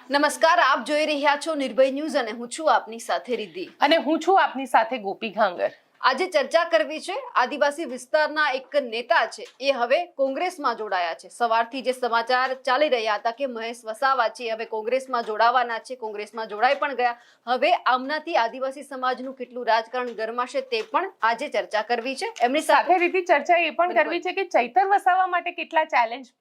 નમસ્કાર, આપ જોઈ રહ્યા છો નિર્ભય ન્યૂઝ અને હું છું આપની સાથે રિદ્ધિ અને હું છું આપની સાથે ગોપી ઘાંગર। આજે ચર્ચા કરવી છે આદિવાસી વિસ્તારના એક નેતા છે એ હવે કોંગ્રેસમાં જોડાયા છે। સવારથી જે સમાચાર ચાલી રહ્યા હતા કે મહેશ વસાવા છે હવે કોંગ્રેસમાં જોડાવાના છે, કોંગ્રેસમાં જોડાઈ પણ ગયા। હવે આમનાથી આદિવાસી સમાજનું કેટલું રાજકારણ ગરમાશે તે પણ આજે ચર્ચા કરવી છે। એમની સાથે રીતે ચર્ચા એ પણ કરવી છે કે ચૈતર વસાવા માટે કેટલા ચેલેન્જ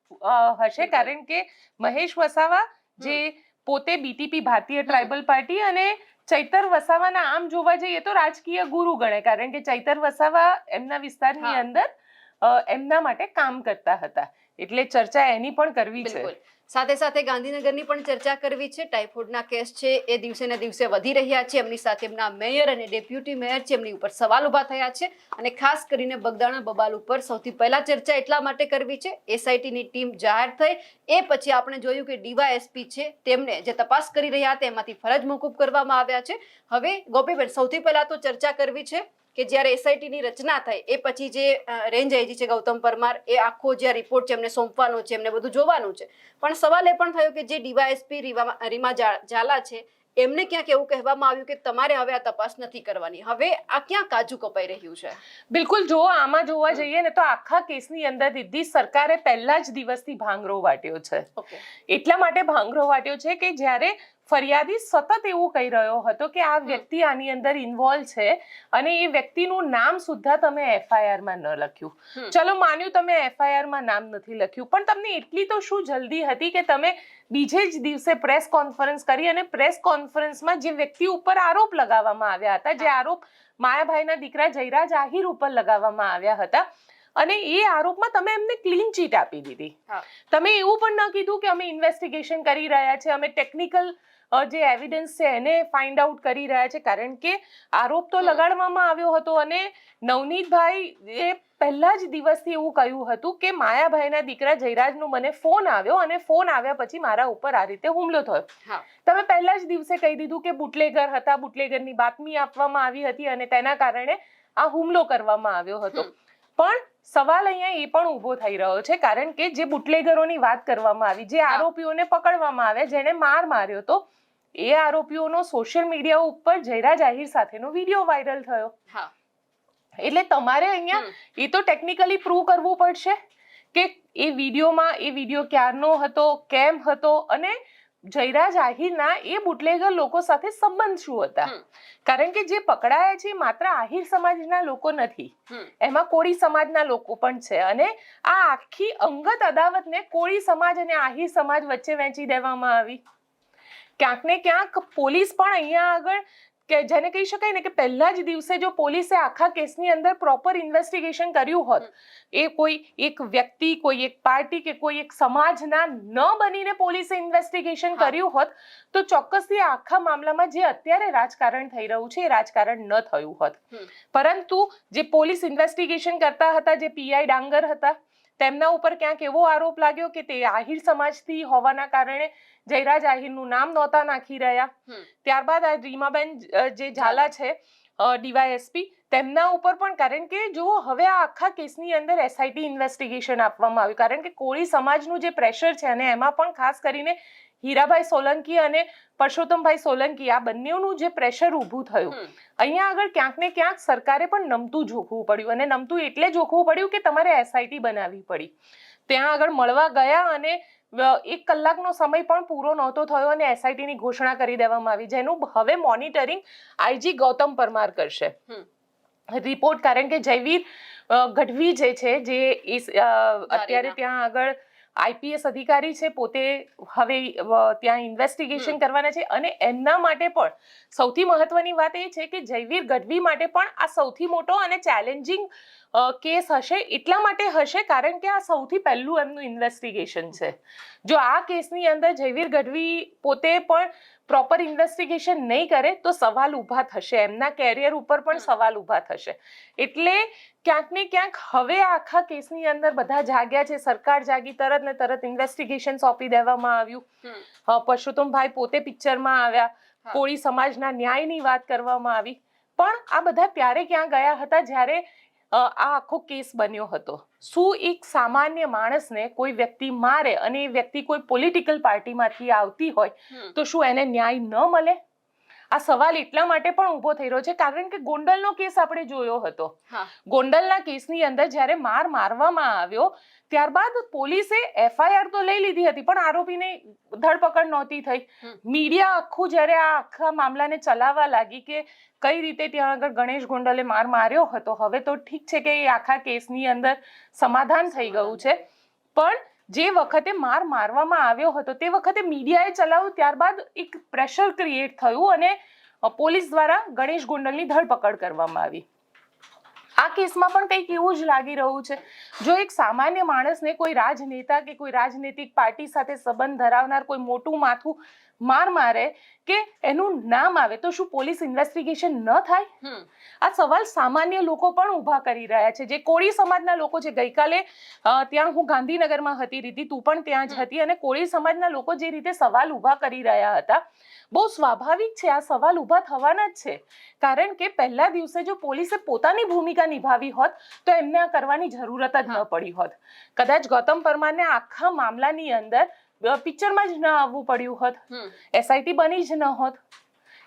હશે, કારણ કે મહેશ વસાવા જે પોતે બીટીપી ભારતીય ટ્રાઇબલ પાર્ટી અને ચૈતર વસાવાના આમ જોવા જઈએ તો રાજકીય ગુરુ ગણે, કારણ કે ચૈતર વસાવા એમના વિસ્તારની અંદર એમના માટે કામ કરતા હતા, એટલે ચર્ચા એની પણ કરવી છે। સાથે સાથે ગાંધીનગરની પણ ચર્ચા કરવી છે। ટાઇફોઇડના કેસ છે એ દિવસે ને દિવસે વધી રહ્યા છે, એમની સાથે એમના મેયર અને ડેપ્યુટી મેયર છે એમની ઉપર સવાલ ઉભા થયા છે અને ખાસ કરીને બગદાણા બબાલ ઉપર સૌથી પહેલા ચર્ચા એટલા માટે કરવી છે, એસઆઈટીની ટીમ જાહેર થઈ એ પછી આપણે જોયું કે ડીવાયએસપી છે તેમને જે તપાસ કરી રહ્યા હતા એમાંથી ફરજ મોકૂફ કરવામાં આવ્યા છે। હવે ગોપીબેન, સૌથી પહેલા તો ચર્ચા કરવી છે કે જ્યારે એસઆઈટીની રચના થઈ એ પછી જે રેન્જ આઈજી છે ગૌતમ પરમાર એ આખો જે રિપોર્ટ છે એમને સોંપવાનો છે, એમને બધું જોવાનું છે, પણ સવાલ એ પણ થયો કે જે ડીવાયએસપી રીમા ઝાલા છે એમને ક્યાંક એવું કહેવામાં આવ્યું કે તમારે હવે આ તપાસ નથી કરવાની। હવે આ ક્યાં કાજુ કપાઈ રહ્યું છે? બિલકુલ, જો આમાં જોવા જઈએ ને તો આખા કેસની અંદર રિદ્ધિ સરકારે પહેલા જ દિવસથી ભાંગરો વાટ્યો છે। એટલા માટે ભાંગરો વાટ્યો છે કે જ્યારે ફરિયાદી સતત એવું કહી રહ્યો હતો કે આ વ્યક્તિ આની અંદર ઇન્વોલ્વ છે અને એ વ્યક્તિનું નામ સુદ્ધા તમે એફઆઈઆરમાં ન લખ્યું। ચલો માન્યું તમે એફઆઈઆરમાં નામ નથી લખ્યું, પણ તમને એટલી તો શું જલ્દી હતી કે તમે બીજે જ દિવસે પ્રેસ કોન્ફરન્સ કરી અને પ્રેસ કોન્ફરન્સમાં જે વ્યક્તિ ઉપર આરોપ લગાવવામાં આવ્યા હતા, જે આરોપ માયાભાઈના દીકરા જયરાજ આહિર ઉપર લગાવવામાં આવ્યા હતા, અને એ આરોપમાં તમે એમને ક્લીન ચીટ આપી દીધી। તમે એવું પણ ન કીધું કે અમે ઇન્વેસ્ટિગેશન કરી રહ્યા છે, અમે ટેકનિકલ જે એવિડન્સ છે એને ફાઇન્ડ આઉટ કરી રહ્યા છે, કારણ કે આરોપ તો લગાડવામાં આવ્યો હતો અને નવનીતભાઈ એ પહેલા જ દિવસથી એવું કહ્યું હતું કે માયાભાઈના દીકરા જયરાજનો મને ફોન આવ્યો અને ફોન આવ્યા પછી મારા ઉપર આ રીતે હુમલો થયો। તમે પહેલા જ દિવસે કહી દીધું કે બુટલેગર હતા, બુટલેગરની બાતમી આપવામાં આવી હતી અને તેના કારણે આ હુમલો કરવામાં આવ્યો હતો। પણ સવાલ અહીંયા એ પણ ઊભો થઈ રહ્યો છે, કારણ કે જે બુટલેગરોની વાત કરવામાં આવી, જે આરોપીઓને પકડવામાં આવ્યા, જેને માર માર્યો તો એ આરોપીઓનો સોશિયલ મીડિયા ઉપર જયરાજ આહિર સાથેનો વિડીયો વાયરલ થયો। એટલે તમારે અહીંયા એ તો ટેકનિકલી પ્રૂવ કરવું પડશે કે એ વિડીયો ક્યારનો હતો, કેમ હતો અને જયરાજ આહિરના એ બુટલેગર લોકો સાથે સંબંધ શું હતા, કારણ કે જે પકડાયા છે માત્ર આહિર સમાજના લોકો નથી, એમાં કોળી સમાજના લોકો પણ છે, અને આ આખી અંગત અદાવતને કોળી સમાજ અને આહિર સમાજ વચ્ચે વહેંચી દેવામાં આવી। ક્યાંક ને ક્યાંક પોલીસ પણ અહીંયા આગળ કે જેને કહી શકાય ને કે પહેલા જ દિવસે જો પોલીસે આખા કેસની અંદર પ્રોપર ઇન્વેસ્ટિગેશન કર્યું હોત, એ કોઈ એક વ્યક્તિ, કોઈ એક પાર્ટી કે કોઈ એક સમાજના ન બનીને પોલીસે ઇન્વેસ્ટિગેશન કર્યું હોત તો ચોક્કસથી આખા મામલામાં જે અત્યારે રાજકારણ થઈ રહ્યું છે એ રાજકારણ ન થયું હોત। પરંતુ જે પોલીસ ઇન્વેસ્ટિગેશન કરતા હતા, જે પીઆઈ ડાંગર હતા, તેમના ઉપર ક્યાંક એવો આરોપ લાગ્યો કે તે આહિર સમાજથી હોવાના કારણે જયરાજ આહિરનું નામ નહોતા નાખી રહ્યા। ત્યારબાદ આ રીમાબેન જે ઝાલા છે ડીવાયએસપી, તેમના ઉપર પણ, કારણ કે જો હવે આ આખા કેસની અંદર એસઆઈટી ઇન્વેસ્ટિગેશન આપવામાં આવ્યું, કારણ કે કોળી સમાજનું જે પ્રેશર છે અને એમાં પણ ખાસ કરીને હીરાભાઈ સોલંકી અને પરસોત્તમભાઈ સોલંકી આ બંનેનું જે પ્રેશર ઊભું થયું, અહીંયા આગળ ક્યાંક ને ક્યાંક સરકારે પણ નમતું જોખવું પડ્યું, અને નમતું એટલે જોખવું પડ્યું કે તમારે એસઆઈટી બનાવવી પડી। ત્યાં આગળ મળવા ગયા અને 1 કલાકનો સમય પણ પૂરો નહોતો થયો અને એસઆઈટીની ઘોષણા કરી દેવામાં આવી, જેનું હવે મોનિટરિંગ આઈજી ગૌતમ પરમાર કરશે। રિપોર્ટ, કારણ કે જયવીર ગઢવી જે છે, જે અત્યારે ત્યાં આગળ આઈપીએસ અધિકારી છે, પોતે હવે ત્યાં ઇન્વેસ્ટિગેશન કરવાના છે, અને એમના માટે પણ સૌથી મહત્વની વાત એ છે કે જયવીર ગઢવી માટે પણ આ સૌથી મોટો અને ચેલેન્જિંગ કેસ હશે, એટલા માટે હશે કારણ કે આ સૌથી પહેલું એમનું ઇન્વેસ્ટિગેશન છે। જો આ કેસની અંદર જયવીર ગઢવી પોતે પણ પ્રોપર ઇન્વેસ્ટિગેશન નહીં કરે તો સવાલ ઊભા થશે, એમના કેરિયર ઉપર પણ સવાલ ઊભા થશે। એટલે ક્યાંક ને ક્યાંક હવે આખા કેસની અંદર બધા જાગ્યા છે, સરકાર જાગી, તરત ને તરત ઇન્વેસ્ટિગેશન સોંપી દેવામાં આવ્યું। પરસોત્તમભાઈ પોતે પિક્ચરમાં આવ્યા, કોળી સમાજના ન્યાયની વાત કરવામાં આવી, પણ આ બધા ત્યારે ક્યાં ગયા હતા જ્યારે આ આખો કેસ બન્યો હતો. શું એક સામાન્ય માણસને કોઈ વ્યક્તિ મારે અને એ વ્યક્તિ કોઈ પોલિટિકલ પાર્ટીમાંથી આવતી હોય તો શું એને ન્યાય ન મળે? આ સવાલ એટલા માટે પણ ઊભો થઈ રહ્યો છે કારણ કે ગોંડલનો કેસ આપણે જોયો હતો. ગોંડલના કેસની અંદર જ્યારે મારવામાં આવ્યો ત્યારબાદ પોલીસે FIR તો લઈ લીધી હતી પણ આરોપીને ધરપકડ નહોતી થઈ. મીડિયા આખું જ્યારે આ આખા મામલાને ચલાવવા લાગી કે કઈ રીતે ત્યાં આગળ ગણેશ ગોંડલે માર્યો હતો, હવે તો ઠીક છે કે એ આખા કેસની અંદર સમાધાન થઈ ગયું છે, પણ જે વખતે મારવામાં આવ્યો હતો તે વખતે મીડિયાએ ચલાવ્યું ત્યારબાદ એક પ્રેશર ક્રિએટ થયું અને પોલીસ દ્વારા ગણેશ ગોંડલની ધરપકડ કરવામાં આવી. આ કેસમાં પણ કંઈક એવું જ લાગી રહ્યું છે. જો એક સામાન્ય માણસને કોઈ રાજનેતા કે કોઈ રાજનૈતિક પાર્ટી સાથે સંબંધ ધરાવનાર કોઈ મોટું માથું મારે કે એનું નામ આવે તો શું પોલીસ ઇન્વેસ્ટિગેશન ન થાય? આ સવાલ સામાન્ય લોકો પણ ઊભા કરી રહ્યા છે. જે કોળી સમાજના લોકો છે, ગઈકાલે ત્યાં હું ગાંધીનગરમાં હતી, રીતિ તું પણ ત્યાં જ હતી, અને કોળી સમાજના લોકો જે રીતે સવાલ ઊભા કરી રહ્યા હતા બહુ સ્વાભાવિક છે. આ સવાલ ઊભા થવાના જ છે કારણ કે પહેલા દિવસે જો પોલીસે પોતાની ભૂમિકા નિભાવી હોત તો એમને આ કરવાની જરૂરત જ ન પડી હોત. કદાચ ગૌતમ પરમારને આખા મામલાની અંદર પિક્ચરમાં જ ન આવવું પડ્યું હોત, SIT બની જ ન હોત.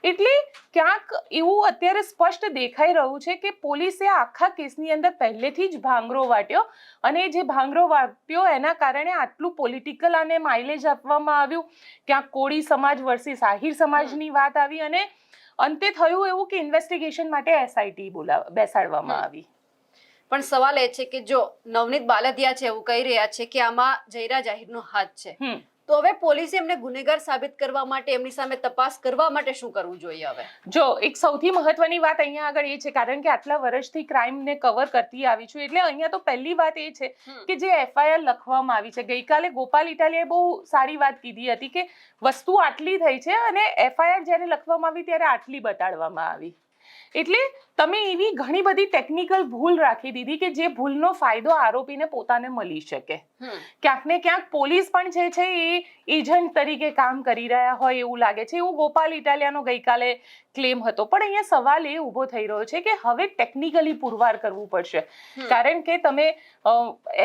એટલે ક્યાંક એવું અત્યારે સ્પષ્ટ દેખાઈ રહ્યું છે કે પોલીસે આખા કેસની અંદર પહેલેથી જ ભાંગરો વાટ્યો અને જે ભાંગરો વાટ્યો એના કારણે આટલું પોલિટિકલ અને માઇલેજ આપવામાં આવ્યું. ક્યાંક કોળી સમાજ વર્સિસ આહિર સમાજની વાત આવી અને અંતે થયું એવું કે ઇન્વેસ્ટિગેશન માટે SIT બેસાડવામાં આવી. પણ સવાલ એ છે કે જો નવનીત બાલદિયા છે એવું કહી રહ્યા છે કે આમાં જયરા જાહેરનો હાથ છે, તો હવે પોલીસે એમને ગુનેગાર સાબિત કરવા માટે એમની સામે તપાસ કરવા માટે શું કરવું જોઈએ? હવે જો એક સૌથી મહત્વની વાત અહીંયા આગળ એ છે કારણ કે આટલા વર્ષથી ક્રાઇમને કવર કરતી આવી છું એટલે અહીંયા તો પહેલી વાત એ છે કે જે FIR લખવામાં આવી છે, ગઈકાલે ગોપાલ ઇટાલિયાએ બહુ સારી વાત કીધી હતી કે વસ્તુ આટલી થઈ છે અને FIR જ્યારે લખવામાં આવી ત્યારે આટલી બતાડવામાં આવી. એટલે તમે એવી ઘણી બધી ટેકનિકલ ભૂલ રાખી દીધી કે જે ભૂલનો ફાયદો આરોપીને પોતાને મળી શકે. ક્યાંક ને ક્યાંક પોલીસ પણ જે છે એ એજન્ટ તરીકે કામ કરી રહ્યા હોય એવું લાગે છે, એવું ગોપાલ ઇટાલિયાનો ગઈકાલે ક્લેમ હતો. પણ અહીંયા સવાલ એ ઊભો થઈ રહ્યો છે કે હવે ટેકનિકલી પુરવાર કરવું પડશે કારણ કે તમે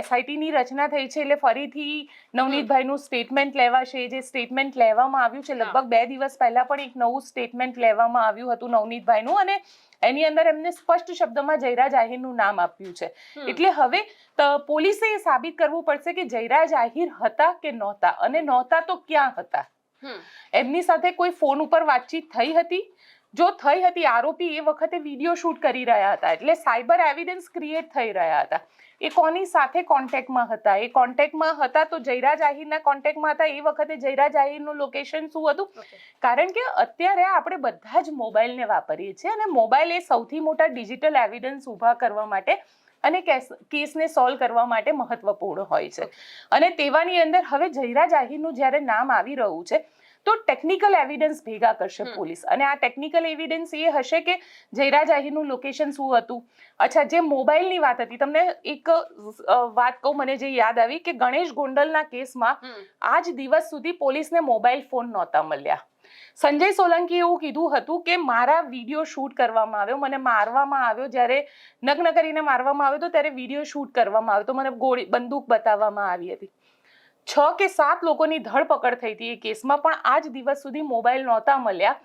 SIT ની રચના થઈ છે એટલે ફરીથી નવનીતભાઈનું સ્ટેટમેન્ટ લેવાશે. જે સ્ટેટમેન્ટ લેવામાં આવ્યું છે લગભગ 2 દિવસ પહેલા પણ એક નવું સ્ટેટમેન્ટ લેવામાં આવ્યું હતું નવનીતભાઈનું અને એની અંદર એમને સ્પષ્ટ શબ્દમાં જયરા જાહેરનું નામ આપ્યું છે. એટલે હવે પોલીસે એ સાબિત કરવું પડશે કે જયરા જાહેર હતા કે નહોતા, અને નહોતા તો ક્યાં હતા. એમની સાથે કોઈ ફોન ઉપર વાતચીત થઈ હતી? જો થઈ હતી, આરોપી એ વખતે વિડીયો શૂટ કરી રહ્યા હતા એટલે સાયબર એવિડન્સ ક્રિએટ થઈ રહ્યા હતા. એ કોની સાથે કોન્ટેક્ટમાં હતા? એ કોન્ટેક્ટમાં હતા તો જયરા જાહેરના કોન્ટેક્ટમાં હતા એ વખતે જયરા જાહેરનું લોકેશન શું હતું? કારણ કે અત્યારે આપણે બધા જ મોબાઈલને વાપરીએ છીએ અને મોબાઈલ એ સૌથી મોટા ડિજિટલ એવિડન્સ ઊભા કરવા માટે અને કેસને સોલ્વ કરવા માટે મહત્વપૂર્ણ હોય છે. અને તેવાની અંદર હવે જયરા જાહેરનું જ્યારે નામ આવી રહ્યું છે તો ટેકનિકલ એવિડન્સ ભેગા કરશે પોલીસ અને આ ટેકનિકલ એવિડન્સ એ હશે કે જયરા જાહેરનું લોકેશન શું હતું. અચ્છા, જે મોબાઈલની વાત હતી, તમને એક વાત કહું, મને જે યાદ આવી કે ગણેશ ગોંડલના કેસમાં આજ દિવસ સુધી પોલીસને મોબાઈલ ફોન નહોતા મળ્યા. સંજય સોલંકી એવું કીધું હતું કે મારા વિડીયો શૂટ કરવામાં આવ્યો, મને મારવામાં આવ્યો, જ્યારે નગ્ન કરીને મારવામાં આવ્યો તો ત્યારે વિડીયો શૂટ કરવામાં આવ્યો તો મને બંદૂક બતાવવામાં આવી હતી. 6 કે 7 લોકોની ધરપકડ થઈ હતી એ કેસમાં, પણ આજ દિવસ સુધી મોબાઈલ નહોતા મળ્યા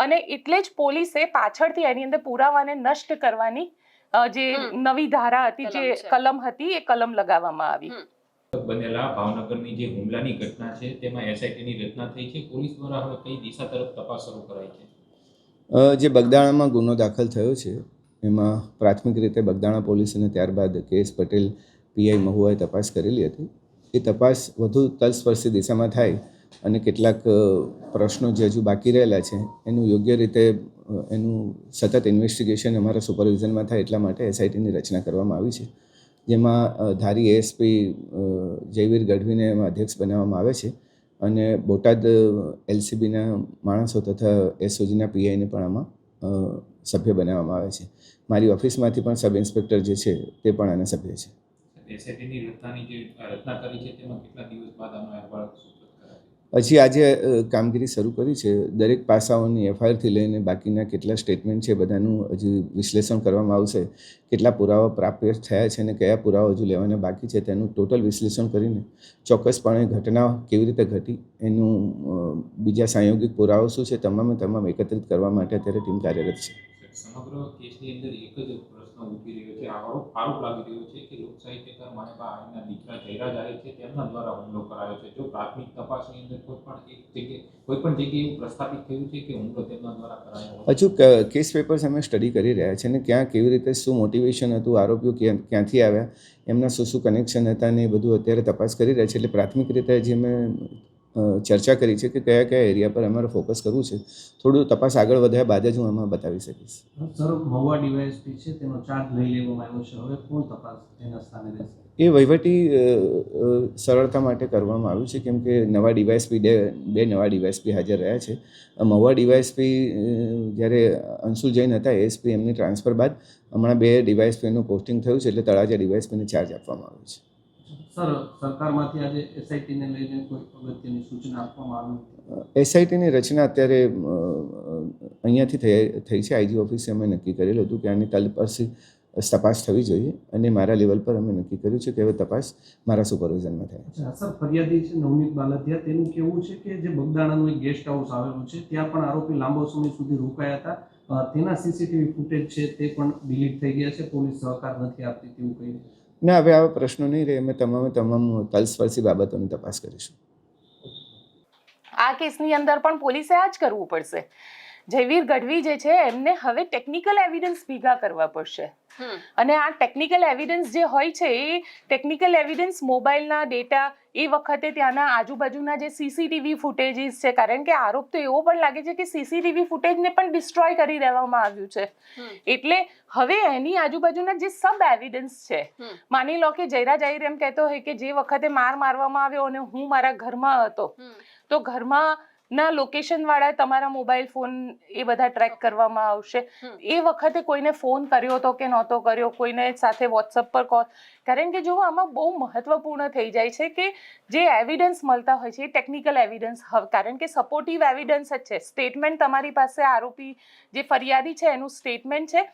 અને એટલે જ પોલીસે પાછળથી એની અંદર પુરાવાને નષ્ટ કરવાની જે નવી ધારા હતી, જે કલમ હતી, એ કલમ લગાવવામાં આવી. બનેલા ભાવનગરની જે હુમલાની ઘટના છે તેમાં SITની રચના થઈ છે. પોલીસ દ્વારા હવે કઈ દિશા તરફ તપાસ શરૂ કરાઈ છે? જે બગદાણામાં ગુનો દાખલ થયો છે એમાં પ્રાથમિક રીતે બગદાણા પોલીસ અને ત્યારબાદ KS પટેલ PI મહુવાએ તપાસ કરેલી હતી. એ તપાસ વધુ તલસ્પર્શી દિશામાં થાય અને કેટલાક પ્રશ્નો જે હજુ બાકી રહેલા છે એનું યોગ્ય રીતે એનું સતત ઇન્વેસ્ટિગેશન અમારા સુપરવિઝનમાં થાય એટલા માટે SITની રચના કરવામાં આવી છે, જેમાં ધારી ASP જયવીર ગઢવીને એમાં અધ્યક્ષ બનાવવામાં આવે છે અને બોટાદ LCBના માણસો તથા SOGના PIને પણ આમાં સભ્ય બનાવવામાં આવે છે. મારી ઓફિસમાંથી પણ સબ ઇન્સ્પેક્ટર જે છે તે પણ આના સભ્ય છે. SITની રચના કરી છે તેમાં કેટલા દિવસ બાદ આનો અહેવાલ સુપરત કરાશે? હજી આજે કામગીરી શરૂ કરી છે. દરેક પાસાઓની એફઆઈઆરથી લઈને બાકીના કેટલા સ્ટેટમેન્ટ છે બધાનું હજી વિશ્લેષણ કરવામાં આવશે. કેટલા પુરાવા પ્રાપ્ત થયા છે અને કયા પુરાવા હજુ લેવાના બાકી છે તેનું ટોટલ વિશ્લેષણ કરીને ચોક્કસપણે ઘટના કેવી રીતે ઘટી એનું બીજા સંયોગિક પુરાવા શું છે તમામ એકત્રિત કરવા માટે અત્યારે ટીમ કાર્યરત છે. સમગ્ર કેસની અંદર એક જ પ્રશ્ન ઉઠી રહ્યો છે, આરોપ લાગી રહ્યો છે કે લોક સાહિત્યકાર માણેકા આહીરના દીકરા જયરાજ આહિર છે તેમના દ્વારા હુમલો કરાયો છે. જો પ્રાથમિક તપાસની અંદર કોઈ પણ જગ્યાએ એવું પ્રસ્થાપિત થયું છે કે હુમલો તેમના દ્વારા કરાયો? હજુ કેસ પેપર્સ અમે સ્ટડી કરી રહ્યા છીએ અને ક્યાં કેવી રીતે શું મોટિવેશન હતું, આરોપીઓ ક્યાંથી આવ્યા, એમના શું કનેક્શન હતા ને એ બધું અત્યારે તપાસ કરી રહ્યા છે. એટલે પ્રાથમિક રીતે જે અમે ચર્ચા કરી છે કે કયા એરિયા પર અમારે ફોકસ કરવું છે. થોડું તપાસ આગળ વધ્યા બાદ જ હું આમાં બતાવી શકીશ. સર, મહુવા ડીવાયએસપી છે તેનો ચાર્જ લઈ લેવામાં આવ્યો છે, હવે કોણ તપાસ તેના સ્થાને રહેશે? એ વહીવટી સરળતા માટે કરવામાં આવ્યું છે કેમ કે નવા ડીવાયએસપી બે નવા ડીવાયએસપી હાજર રહ્યા છે. મહુવા ડીવાયએસપી જ્યારે અંશુલ જૈન હતા એએસપી, એમની ટ્રાન્સફર બાદ હમણાં 2 ડીવાયએસપીનું પોસ્ટિંગ થયું છે એટલે તળાજા ડીવાયએસપીને ચાર્જ આપવામાં આવ્યો છે. સર, સરકારમાંથી આજે એસઆઈટીને લઈને કોઈ અગત્યની સૂચના આપવામાં આવી? એસઆઈટીની રચના અત્યારે અહીંયાથી થઈ છે. આઈજી ઓફિસે અમે નક્કી કરેલું હતું કે આની તલસ્પર્શી તપાસ થવી જોઈએ અને મારા લેવલ પર અમે નક્કી કર્યું છે કે હવે તપાસ મારા સુપરવિઝનમાં થાય. સર, ફરિયાદી છે નવનીત બાલદિયા, તેનું કહેવું છે કે જે બગદાણાનું એક ગેસ્ટ હાઉસ આવેલું છે ત્યાં પણ આરોપી લાંબો સમય સુધી રોકાયા હતા, તેના સીસીટીવી ફૂટેજ છે તે પણ ડિલીટ થઈ ગયા છે, પોલીસ સહકાર નથી આપતી તેવું કહીને. ના, હવે આવા પ્રશ્નો નહીં રહે. અમે તમામ તલસ્પર્શી બાબતોની તપાસ કરીશું. આ કેસની અંદર પણ પોલીસે આ જ કરવું પડશે. જયવીર ગઢવી જે છે એમને હવે ટેકનિકલ એવિડન્સ ભેગા કરવા પડશે અને આ ટેકનિકલ એવિડન્સ જે હોય છે એ ટેકનિકલ એવિડન્સ મોબાઈલના ડેટા, એ વખતે ત્યાંના આજુબાજુના જે સીસીટીવી ફૂટેજીસ છે, કારણ કે આરોપ તો એવો પણ લાગે છે કે સીસીટીવી ફૂટેજને પણ ડિસ્ટ્રોય કરી દેવામાં આવ્યું છે. એટલે હવે એની આજુબાજુના જે સબ એવિડન્સ છે, માની લો કે જયરાજ આહિર એમ કહેતો હોય કે જે વખતે મારવામાં આવ્યો અને હું મારા ઘરમાં હતો, તો ઘરમાં ના લોકેશન વાળા તમારા મોબાઈલ ફોન એ બધા ટ્રેક કરવામાં આવશે. એ વખતે કોઈને ફોન કર્યો હતો કે નહોતો કર્યો, કોઈને સાથે વોટ્સઅપ પર કોલ, કારણ કે જો આમાં બહુ મહત્વપૂર્ણ થઈ જાય છે કે જે એવિડન્સ મળતા હોય છે એ ટેકનિકલ એવિડન્સ, કારણ કે સપોર્ટિવ એવિડન્સ જ છે. સ્ટેટમેન્ટ તમારી પાસે આરોપી જે ફરિયાદી છે એનું સ્ટેટમેન્ટ છે.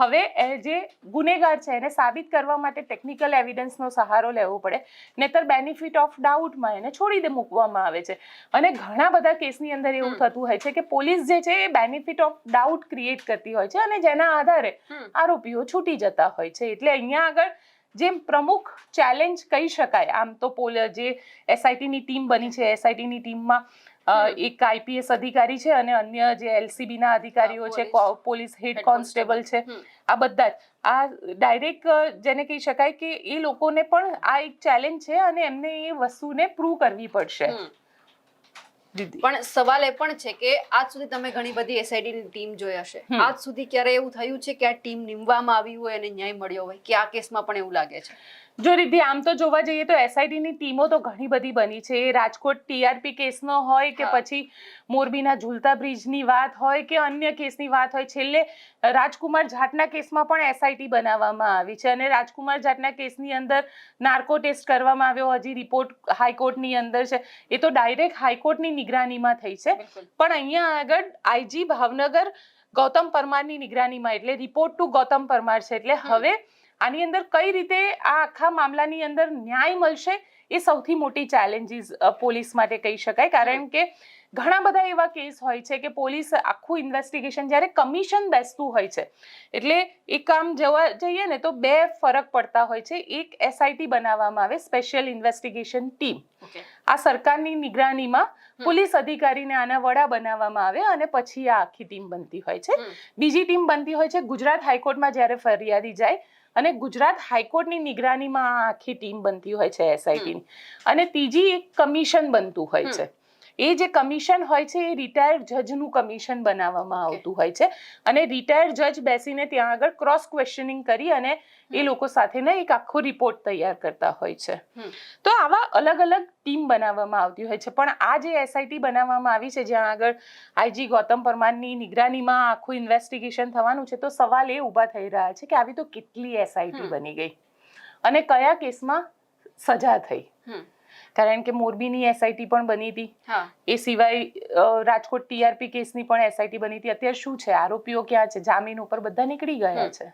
હવે જે ગુનેગાર છે એને સાબિત કરવા માટે ટેકનિકલ એવિડન્સનો સહારો લેવો પડે, નહીતર બેનિફિટ ઓફ ડાઉટમાં એને છોડી મૂકવામાં આવે છે. અને ઘણા બધા કેસની અંદર એવું થતું હોય છે કે પોલીસ જે છે એ બેનિફિટ ઓફ ડાઉટ ક્રિએટ કરતી હોય છે અને જેના આધારે આરોપીઓ છૂટી જતા હોય છે. એટલે અહીંયા આગળ જે પ્રમુખ ચેલેન્જ કહી શકાય, આમ તો જે એસઆઈટીની ટીમ બની છે, એસઆઈટીની ટીમમાં એક આઈપીએસ અધિકારી છે અને અન્ય જે એલસીબી ના અધિકારીઓ છે, પોલીસ હેડ કોન્સ્ટેબલ છે, આ બધા જ આ ડાયરેક્ટ જેને કહી શકાય કે એ લોકોને પણ આ એક ચેલેન્જ છે અને એમને એ વસ્તુને પ્રૂવ કરવી પડશે. પણ સવાલ એ પણ છે કે આજ સુધી તમે ઘણી બધી એસઆઈટી ની ટીમ જોઈ હશે, આજ સુધી ક્યારે એવું થયું છે કે આ ટીમ નીમવામાં આવી હોય અને ન્યાય મળ્યો હોય? કે આ કેસમાં પણ એવું લાગે છે? જો રીધિ, આમ તો જોવા જઈએ તો એસઆઈટી ની ટીમો તો ઘણી બધી બની છે. રાજકોટ ટીઆરપી કેસનો હોય કે પછી મોરબીના ઝુલતા બ્રિજની વાત હોય કે અન્ય કેસની વાત હોય, છેલ્લે રાજકુમાર જાટના કેસમાં પણ એસઆઈટી બનાવવામાં આવી છે અને રાજકુમાર જાટના કેસની અંદર નાર્કો ટેસ્ટ કરવામાં આવ્યો, હજી રિપોર્ટ હાઈકોર્ટની અંદર છે. એ તો ડાયરેક્ટ હાઈકોર્ટની નિગરાનીમાં થઈ છે. પણ અહીંયા આગળ આઈજી ભાવનગર ગૌતમ પરમારની નિગરાનીમાં, એટલે રિપોર્ટ ટુ ગૌતમ પરમાર છે. એટલે હવે આની અંદર કઈ રીતે આ આખા મામલાની અંદર ન્યાય મળશે એ સૌથી મોટી ચેલેન્જીસ પોલીસ માટે કહી શકાય. કારણ કે ઘણા બધા એવા કેસ હોય છે કે પોલીસ આખું ઇન્વેસ્ટિગેશન જ્યારે કમિશન બેસતું હોય છે, એટલે એ કામ જોવા જઈએ ને તો 2 ફરક પડતા હોય છે. એક એસઆઈટી બનાવવામાં આવે, સ્પેશિયલ ઇન્વેસ્ટિગેશન ટીમ, આ સરકારની નિગરાનીમાં પોલીસ અધિકારીને આના વડા બનાવવામાં આવે અને પછી આ આખી ટીમ બનતી હોય છે. બીજી ટીમ બનતી હોય છે ગુજરાત હાઈકોર્ટમાં જ્યારે ફરિયાદી જાય અને ગુજરાત હાઈકોર્ટની નિગરાનીમાં આ આખી ટીમ બનતી હોય છે એસઆઈટીની. અને ત્રીજી એક કમિશન બનતું હોય છે. એ જે કમિશન હોય છે એ રિટાયર્ડ જજનું કમિશન બનાવવામાં આવતું હોય છે અને રિટાયર્ડ જજ બેસીને ત્યાં આગળ ક્રોસ ક્વેશ્ચનિંગ કરી અને એ લોકો સાથેના એક આખો રિપોર્ટ તૈયાર કરતા હોય છે. તો આવા અલગ અલગ ટીમ બનાવવામાં આવતી હોય છે. પણ આ જે એસઆઈટી બનાવવામાં આવી છે જ્યાં આગળ આઈજી ગૌતમ પરમારની નિગરાનીમાં આખું ઇન્વેસ્ટિગેશન થવાનું છે, તો સવાલ એ ઊભા થઈ રહ્યા છે કે આવી તો કેટલી એસઆઈટી બની ગઈ અને કયા કેસમાં સજા થઈ? કારણ કે મોરબીની એસઆઈટી પણ બની હતી, હા એ સિવાય રાજકોટ ટીઆરપી કેસની પણ એસઆઈટી બની હતી. અત્યારે શું છે, આરોપીઓ ક્યાં છે, જામીન ઉપર બધા નીકળી ગયા છે.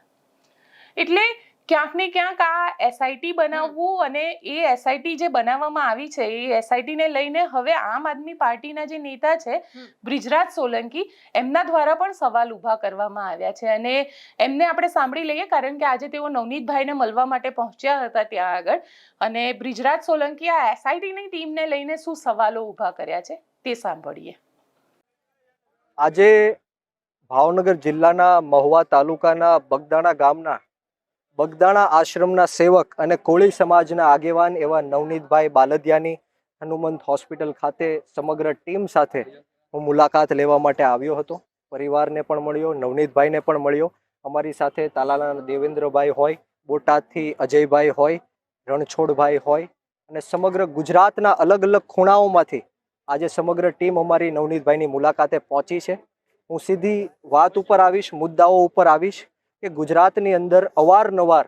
એટલે ક્યાંક ને ક્યાંક આ એસઆઈટી બનાવવું અને એ એસઆઈટી જે બનાવવામાં આવી છે એ એસઆઈટી ને લઈને હવે આમ આદમી પાર્ટીના જે નેતા છે બ્રિજરાજ સોલંકી, એમના દ્વારા પણ સવાલ ઉભા કરવામાં આવ્યા છે. અને એમને આપણે સાંભળી લઈએ, કારણ કે આજે તેઓ નવનીતભાઈને મળવા માટે પહોંચ્યા હતા ત્યાં આગળ. અને બ્રિજરાજ સોલંકી આ એસઆઈટીની ટીમને લઈને શું સવાલો ઉભા કર્યા છે તે સાંભળીએ. આજે ભાવનગર જિલ્લાના મહુવા તાલુકાના બગદાણા ગામના બગદાણા આશ્રમના સેવક અને કોળી સમાજના આગેવાન એવા નવનીતભાઈ બાલદિયાની હનુમંત હોસ્પિટલ ખાતે સમગ્ર ટીમ સાથે હું મુલાકાત લેવા માટે આવ્યો હતો. પરિવારને પણ મળ્યો, નવનીતભાઈને પણ મળ્યો. અમારી સાથે તાલાલાના દેવેન્દ્રભાઈ હોય, બોટાદથી અજયભાઈ હોય, રણછોડભાઈ હોય અને સમગ્ર ગુજરાતના અલગ અલગ ખૂણાઓમાંથી આજે સમગ્ર ટીમ અમારી નવનીતભાઈની મુલાકાતે પહોંચી છે. હું સીધી વાત ઉપર આવીશ, મુદ્દાઓ ઉપર આવીશ કે ગુજરાતની અંદર અવારનવાર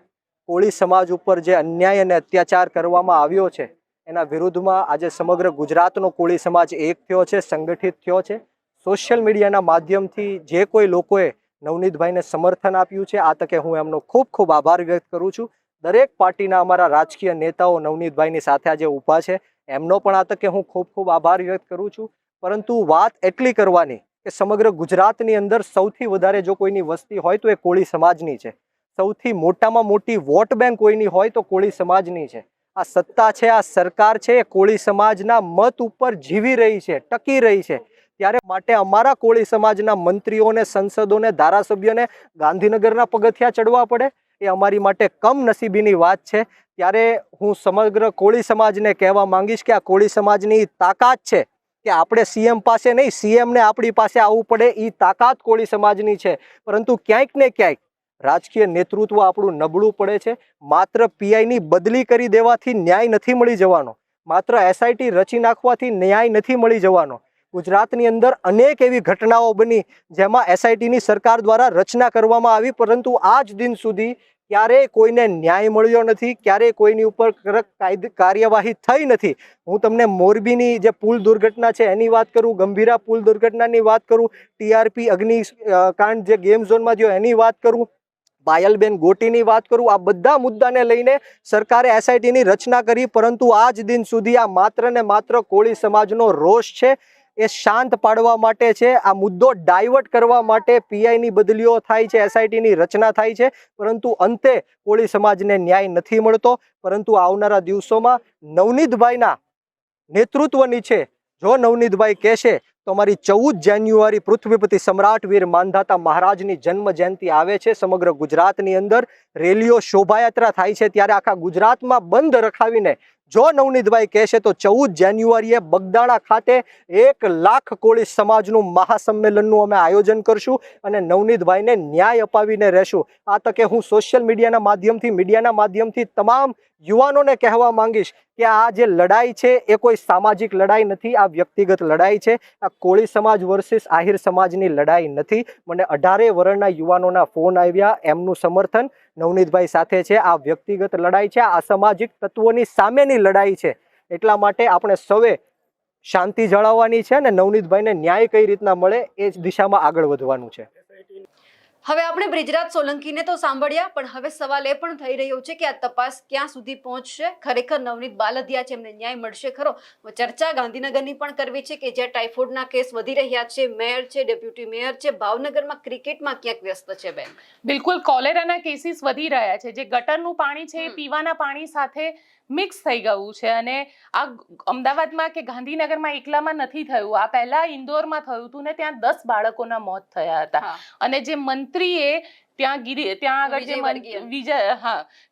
કોળી સમાજ ઉપર જે અન્યાય અને અત્યાચાર કરવામાં આવ્યો છે એના વિરુદ્ધમાં આજે સમગ્ર ગુજરાતનો કોળી સમાજ એક થયો છે, સંગઠિત થયો છે. સોશિયલ મીડિયાના માધ્યમથી જે કોઈ લોકોએ નવનીતભાઈને સમર્થન આપ્યું છે, આ તકે હું એમનો ખૂબ ખૂબ આભાર વ્યક્ત કરું છું. દરેક પાર્ટીના અમારા રાજકીય નેતાઓ નવનીતભાઈની સાથે આજે ઊભા છે, એમનો પણ આ તકે હું ખૂબ ખૂબ આભાર વ્યક્ત કરું છું. પરંતુ વાત એટલી કરવાની કે સમગ્ર ગુજરાતની અંદર સૌથી વધારે જો કોઈની વસ્તી હોય તો એ કોળી સમાજની છે. સૌથી મોટામાં મોટી વોટ બેંક કોઈની હોય તો કોળી સમાજની છે. આ સત્તા છે, આ સરકાર છે, એ કોળી સમાજના મત ઉપર જીવી રહી છે, ટકી રહી છે. ત્યારે માટે અમારા કોળી સમાજના મંત્રીઓને, સંસદોને, ધારાસભ્યોને ગાંધીનગરના પગથિયા ચડવા પડે એ અમારી માટે કમનસીબીની વાત છે. ત્યારે હું સમગ્ર કોળી સમાજને કહેવા માંગીશ કે આ કોળી સમાજની તાકાત છે કે આપણે સીએમ પાસે નહીં, સીએમને આપણી પાસે આવવું પડે, એ તાકાત કોળી સમાજની છે. પરંતુ ક્યાંક ને ક્યાંક રાજકીય નેતૃત્વ આપણું નબળું પડે છે. માત્ર પીઆઈની બદલી કરી દેવાથી ન્યાય નથી મળી જવાનો, માત્ર એસઆઈટી રચી નાખવાથી ન્યાય નથી મળી જવાનો. ગુજરાતની અંદર અનેક એવી ઘટનાઓ બની જેમાં એસઆઈટીની સરકાર દ્વારા રચના કરવામાં આવી, પરંતુ આજ દિન સુધી ક્યારેય કોઈને ન્યાય મળ્યો નથી, ક્યારેય કોઈની ઉપર કાર્યવાહી થઈ નથી. હું તમને મોરબીની જે પુલ દુર્ઘટના છે એની વાત કરું, ગંભીરા પુલ દુર્ઘટનાની વાત કરું, ટીઆરપી અગ્નિકાંડ જે ગેમ ઝોનમાં થયો એની વાત કરું, પાયલબેન ગોટીની વાત કરું. આ બધા મુદ્દાને લઈને સરકારે એસઆઈટીની રચના કરી, પરંતુ આજ દિન સુધી આ માત્ર ને માત્ર કોળી સમાજનો રોષ છે એ શાંત પાડવા માટે છે. આ મુદ્દો ડાયવર્ટ કરવા માટે પીઆઈની બદલીઓ થાય છે, એસઆઈટીની રચના થાય છે, પરંતુ અંતે કોળી સમાજને ન્યાય નથી મળતો. પરંતુ આવનારા દિવસોમાં નવનીતભાઈના નેતૃત્વ નીચે જો નવનીતભાઈ કહેશે તો અમારી 14 જાન્યુઆરી પૃથ્વીપતિ સમ્રાટ વીર માંધાતા મહારાજની જન્મ જયંતિ આવે છે. સમગ્ર ગુજરાતની અંદર રેલીઓ, શોભાયાત્રા થાય છે. ત્યારે આખા ગુજરાતમાં બંધ રખાવીને જો નવનીતભાઈ કહેશે તો 14 જાન્યુઆરીએ બગદાણા ખાતે 1 લાખ કોળી સમાજનું મહાસંમેલનનું અમે આયોજન કરશું અને નવનીતભાઈને ન્યાય અપાવીને રહેશું. આ તકે હું સોશિયલ મીડિયાના માધ્યમથી તમામ યુવાનોને કહેવા માંગીશ કે આ જે લડાઈ છે એ કોઈ સામાજિક લડાઈ નથી, આ વ્યક્તિગત લડાઈ છે. આ કોળી સમાજ વર્સિસ આહિર સમાજની લડાઈ નથી. મને 18 વર્ષના યુવાનોના ફોન આવ્યા, એમનું સમર્થન નવનીતભાઈ સાથે છે. આ વ્યક્તિગત લડાઈ છે, આ અસામાજિક તત્વોની સામેની લડાઈ છે. એટલા માટે આપણે સૌએ શાંતિ જાળવવાની છે અને નવનીતભાઈને ન્યાય કઈ રીતના મળે એ દિશામાં આગળ વધવાનું છે. હવે આપણે બ્રિજરાજ સોલંકીને તો સાંભળ્યા, પણ હવે સવાલ એ પણ થઈ રહ્યો છે કે આ તપાસ ક્યાં સુધી પહોંચશે? ખરેખર નવનીત બાલદિયા છે, એમને ન્યાય મળશે ખરો? ચર્ચા ગાંધીનગરની પણ કરવી છે કે જ્યાં ટાઇફોઇડના કેસ વધી રહ્યા છે, મેયર છે, ડેપ્યુટી મેયર છે, ભાવનગરમાં ક્રિકેટમાં ક્યાંક વ્યસ્ત છે. બેન, બિલકુલ કોલેરાના કેસીસ વધી રહ્યા છે. જે ગટરનું પાણી છે એ પીવાના પાણી સાથે મિક્સ થઈ ગયું છે. અને આ અમદાવાદમાં કે ગાંધીનગરમાં એકલામાં નથી થયું, આ પહેલા ઇન્દોરમાં થયું હતું ને ત્યાં 10 બાળકોના મોત થયા હતા. અને જે મંત્રીએ ત્યાં આગળ જે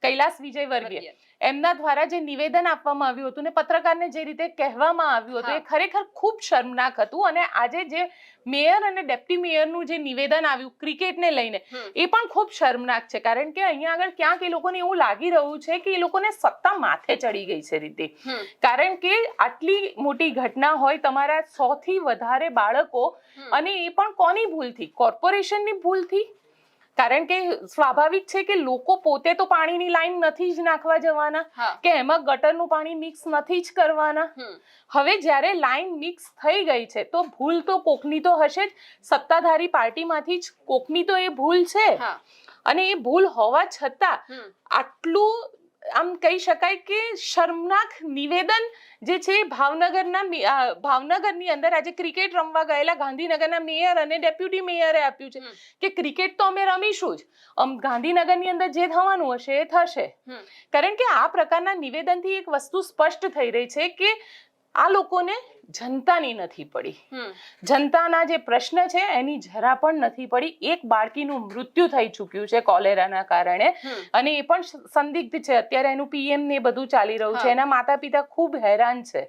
કૈલાસ વિજયવર્ગીય એમના દ્વારા જે નિવેદન આપવામાં આવ્યું હતું ને પત્રકારને જે રીતે કહેવામાં આવ્યું હતું એ ખરેખર ખૂબ શર્મનાક હતું. અને આજે જે મેયર અને ડેપ્ટી મેયરનું જે નિવેદન આવ્યું ક્રિકેટને લઈને એ પણ ખૂબ શર્મનાક છે. કારણ કે અહીંયા આગળ ક્યાંક એ લોકોને એવું લાગી રહ્યું છે કે એ લોકોને સત્તા માથે ચડી ગઈ છે રીતે. કારણ કે આટલી મોટી ઘટના હોય, તમારા 100 થી વધારે બાળકો, અને એ પણ કોની ભૂલથી? કોર્પોરેશનની ભૂલથી? કારણ કે સ્વાભાવિક છે કે લોકો પોતે તો પાણીની લાઈન નથી જ નાખવા જવાના હા કે એમાં ગટરનું પાણી મિક્સ નથી જ કરવાના. હવે જ્યારે લાઈન મિક્સ થઈ ગઈ છે તો ભૂલ તો કોકની તો હશે જ, સત્તાધારી પાર્ટીમાંથી જ કોકની તો એ ભૂલ છે. હા અને એ ભૂલ હોવા છતાં આટલું આમ કહી શકાય કે શર્મનાક નિવેદન જે છે ભાવનગરની અંદર આજે ક્રિકેટ રમવા ગયેલા ગાંધીનગરના મેયર અને ડેપ્યુટી મેયરે આપ્યું છે કે ક્રિકેટ તો અમે રમીશું જ, ગાંધીનગરની અંદર જે થવાનું હશે એ થશે. કારણ કે આ પ્રકારના નિવેદનથી એક વસ્તુ સ્પષ્ટ થઈ રહી છે કે આ લોકોને જનતાની નથી પડી, જનતાના જે પ્રશ્ન છે એની જરા પણ નથી પડી. એક બાળકીનું મૃત્યુ થઈ ચૂક્યું છે કોલેરાના કારણે અને એ પણ સંદિગ્ધ છે. અત્યારે એનું પીએમ ને બધું ચાલી રહ્યું છે. એના માતા પિતા ખૂબ હેરાન છે.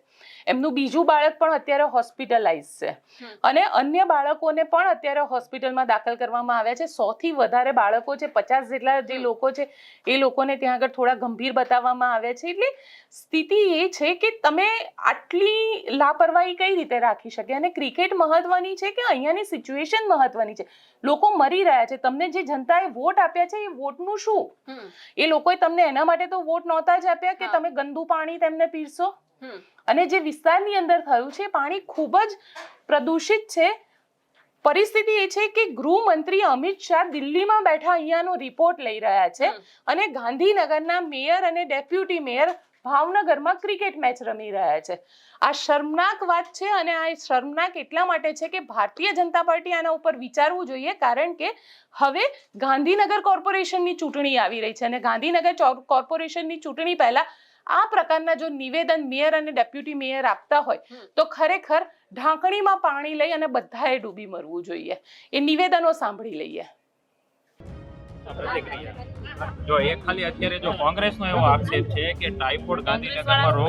એમનું બીજું બાળક પણ અત્યારે હોસ્પિટલાઇઝ છે અને અન્ય બાળકોને પણ અત્યારે હોસ્પિટલમાં દાખલ કરવામાં આવ્યા છે. 100 થી વધારે બાળકો છે, 50 જેટલા જે લોકો છે એ લોકોને ત્યાં આગળ થોડા ગંભીર બતાવવામાં આવ્યા છે. એટલે સ્થિતિ એ છે કે તમે આટલી લાપરવાહી કઈ રીતે રાખી શકે? અને ક્રિકેટ મહત્વની છે કે અહીંયાની સિચ્યુએશન મહત્વની છે? લોકો મરી રહ્યા છે. તમને જે જનતાએ વોટ આપ્યા છે એ વોટનું શું? એ લોકોએ તમને એના માટે તો વોટ નહોતા જ આપ્યા કે તમે ગંદુ પાણી તેમને પીરશો. અને જે વિસ્તારની અંદર થયું છે પાણી ખૂબ જ પ્રદૂષિત છે. પરિસ્થિતિ એ છે કે ગૃહમંત્રી અમિત શાહ દિલ્હીમાં બેઠા અહીંયાનો રિપોર્ટ લઈ રહ્યા છે અને ગાંધીનગરના મેયર અને ડેપ્યુટી મેયર ભાવનગરમાં ક્રિકેટ મેચ રમી રહ્યા છે. આ શર્મનાક વાત છે અને આ શર્મનાક એટલા માટે છે કે ભારતીય જનતા પાર્ટી આના ઉપર વિચારવું જોઈએ. કારણ કે હવે ગાંધીનગર કોર્પોરેશનની ચૂંટણી આવી રહી છે અને ગાંધીનગર કોર્પોરેશનની ચૂંટણી પહેલા આ પ્રકારના જો નિવેદન મેયર અને ડેપ્યુટી મેયર આપતા હોય તો ખરેખર ઢાંકણીમાં પાણી લઈ અને બધાએ ડૂબી મરવું જોઈએ. એ નિવેદનો સાંભળી લઈએ. જો એ ખાલી અત્યારે જો કોંગ્રેસનો એવો આક્ષેપ છે કે ટાઇફોઇડ ગાંધીનગરમાં રોગ